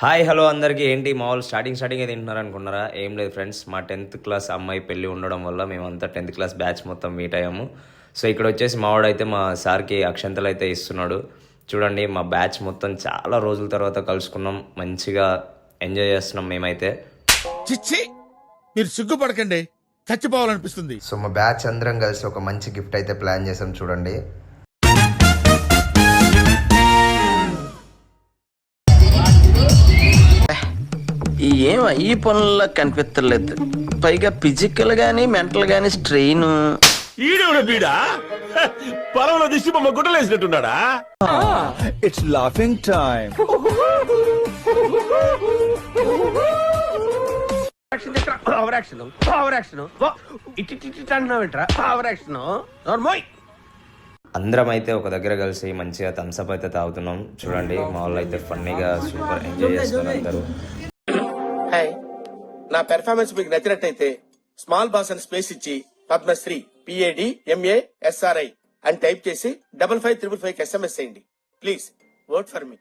Hi hello అందరికీ ఏంటి మామూలు స్టార్టింగ్ తింటున్నారు అనుకున్నారా? ఏం లేదు ఫ్రెండ్స్, మా 10th క్లాస్ అమ్మాయి పెళ్ళి ఉండడం వల్ల మేమంతా 10th క్లాస్ బ్యాచ్ మొత్తం మీట్ అయ్యాము. సో ఇక్కడ వచ్చేసి మావాడైతే మా సార్కి అక్షంతలు అయితే ఇస్తున్నాడు. చూడండి, మా బ్యాచ్ మొత్తం చాలా రోజుల తర్వాత కలుసుకున్నాం, మంచిగా ఎంజాయ్ చేస్తున్నాం మేమైతే. చిచ్చి, మీరు సిగ్గుపడకండి, చచ్చిపోవాలనిపిస్తుంది. సో మా బ్యాచ్ అందరం కలిసి ఒక మంచి గిఫ్ట్ అయితే ప్లాన్ చేసాం. చూడండి, ఈ పనుల్లో కనిపించలేదు. పైగా ఫిజికల్ గానీ మెంటల్ గానీ స్ట్రెయిన్. ఈడెవడ బీడా పొలంలో దిష్టి బొమ్మ గుడ్డలేసినట్టున్నాడా? It's laughing time. అందరం అయితే ఒక దగ్గర కలిసి మంచిగా థమ్స్అప్ అయితే తాగుతున్నాం. చూడండి, మా వాళ్ళు అయితే ఫన్నీగా సూపర్ ఎంజాయ్ చేస్తున్నారు అందరూ. నా పెర్ఫార్మెన్స్ మీకు నచ్చినట్టయితే స్మాల్ బాస్ అని స్పేస్ ఇచ్చి పద్మశ్రీ PADMASRI అని టైప్ చేసి 5555 SMS చేయండి. Please vote for me.